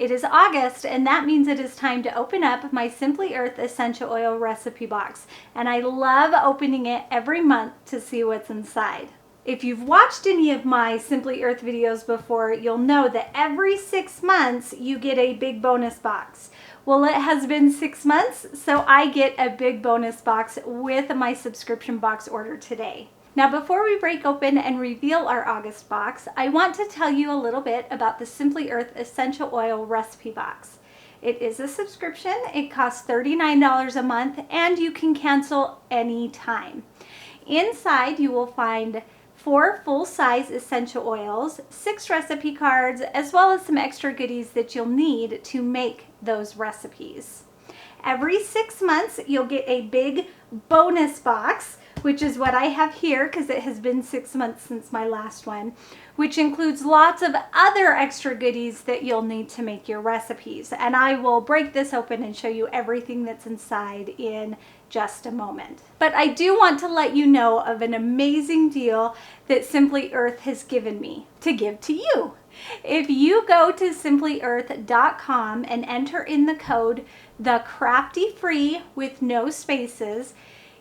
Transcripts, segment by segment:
It is August, and that means it is time to open up my Simply Earth Essential Oil recipe box. And I love opening it every month to see what's inside. If you've watched any of my Simply Earth videos before, you'll know that every 6 months you get a big bonus box. Well, it has been 6 months, so I get a big bonus box with my subscription box order today. Now, before we break open and reveal our August box, I want to tell you a little bit about the Simply Earth Essential Oil recipe box. It is a subscription. It costs $39 a month, and you can cancel anytime. Inside, you will find 4 full-size essential oils, 6 recipe cards, as well as some extra goodies that you'll need to make those recipes. Every 6 months, you'll get a big bonus box, which is what I have here because it has been 6 months since my last one, which includes lots of other extra goodies that you'll need to make your recipes. And I will break this open and show you everything that's inside in just a moment. But I do want to let you know of an amazing deal that Simply Earth has given me to give to you. If you go to simplyearth.com and enter in the code CRAFTYFREE with no spaces,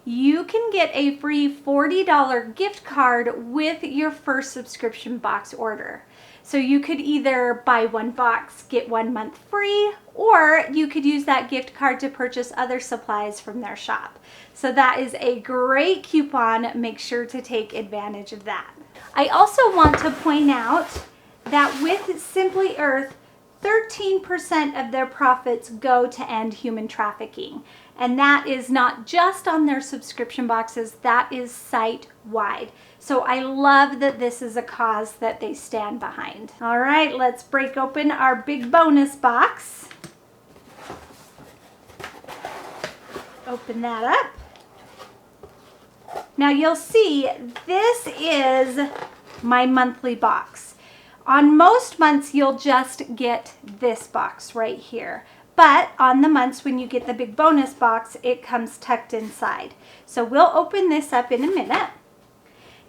you can get a free $40 gift card with your first subscription box order. So you could either buy 1 box, get 1 month free, or you could use that gift card to purchase other supplies from their shop. So that is a great coupon. Make sure to take advantage of that. I also want to point out that with Simply Earth, 13% of their profits go to end human trafficking. And that is not just on their subscription boxes, that is site-wide. So I love that this is a cause that they stand behind. All right, let's break open our big bonus box. Open that up. Now you'll see this is my monthly box. On most months, you'll just get this box right here. But on the months when you get the big bonus box, it comes tucked inside. So we'll open this up in a minute.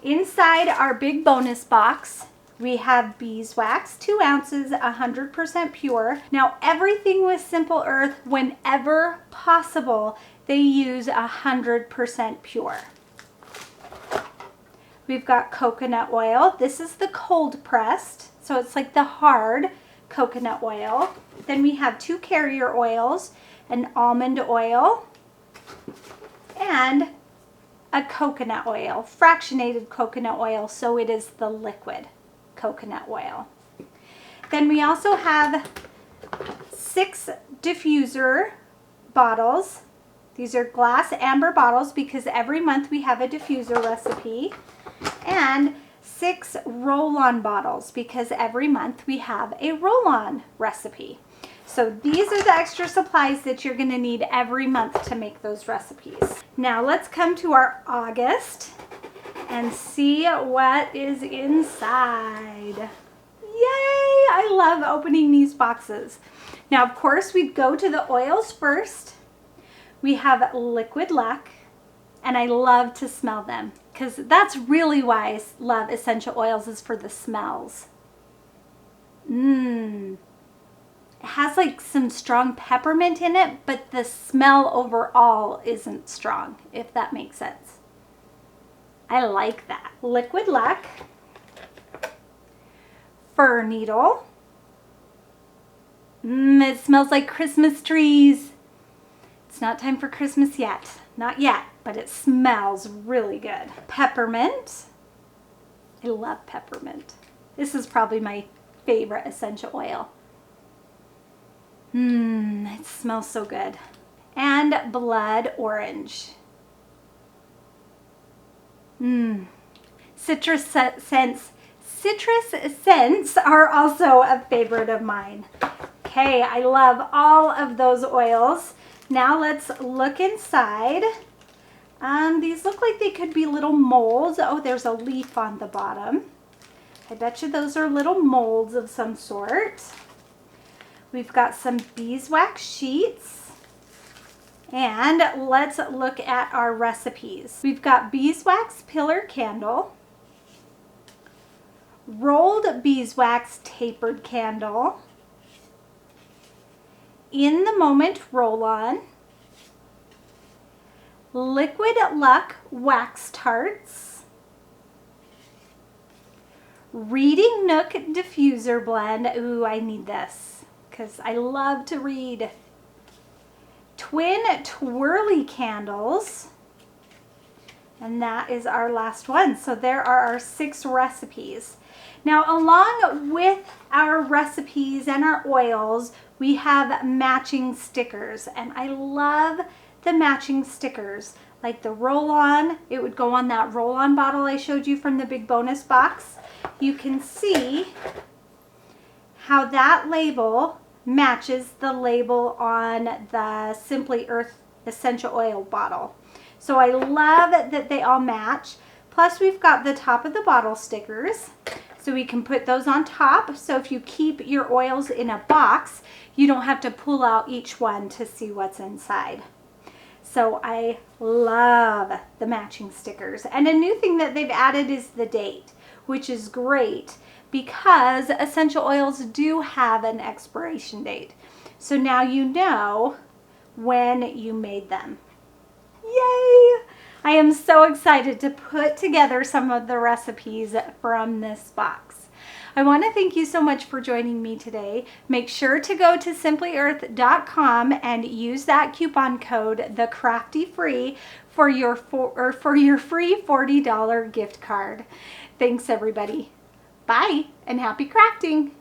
Inside our big bonus box, we have beeswax, 2 ounces, 100% pure. Now everything with Simple Earth, whenever possible, they use 100% pure. We've got coconut oil. This is the cold pressed, so it's like the hard coconut oil. Then we have 2 carrier oils, an almond oil, and a coconut oil, fractionated coconut oil, so it is the liquid coconut oil. Then we also have 6 diffuser bottles. These are glass amber bottles because every month we have a diffuser recipe. And 6 roll-on bottles because every month we have a roll-on recipe. So these are the extra supplies that you're going to need every month to make those recipes. Now let's come to our August and see what is inside. Yay! I love opening these boxes. Now, of course, we go to the oils first. We have Liquid Luck, and I love to smell them because that's really why I love essential oils, is for the smells. It has like some strong peppermint in it, but the smell overall isn't strong, if that makes sense. I like that. Liquid Luck, Fir Needle. It smells like Christmas trees. It's not time for Christmas yet. Not yet, but it smells really good. Peppermint. I love peppermint. This is probably my favorite essential oil. It smells so good. And blood orange. Citrus scents. Citrus scents are also a favorite of mine. Okay, I love all of those oils. Now let's look inside. These look like they could be little molds. Oh, there's a leaf on the bottom. I bet you those are little molds of some sort. We've got some beeswax sheets. And let's look at our recipes. We've got beeswax pillar candle, rolled beeswax tapered candle, In the Moment Roll-On, Liquid Luck Wax Tarts, Reading Nook Diffuser Blend. Ooh, I need this because I love to read. Twin Twirly Candles. And that is our last one. So there are our 6 recipes. Now, along with our recipes and our oils, we have matching stickers. And I love the matching stickers. Like the roll-on, it would go on that roll-on bottle I showed you from the big bonus box. You can see how that label matches the label on the Simply Earth Essential Oil bottle. So I love that they all match. Plus we've got the top of the bottle stickers, so we can put those on top. So if you keep your oils in a box, you don't have to pull out each one to see what's inside. So I love the matching stickers. And a new thing that they've added is the date, which is great because essential oils do have an expiration date. So now you know when you made them. Yay! I am so excited to put together some of the recipes from this box. I want to thank you so much for joining me today. Make sure to go to simplyearth.com and use that coupon code, TheCraftyFree, for your free $40 gift card. Thanks everybody. Bye and happy crafting!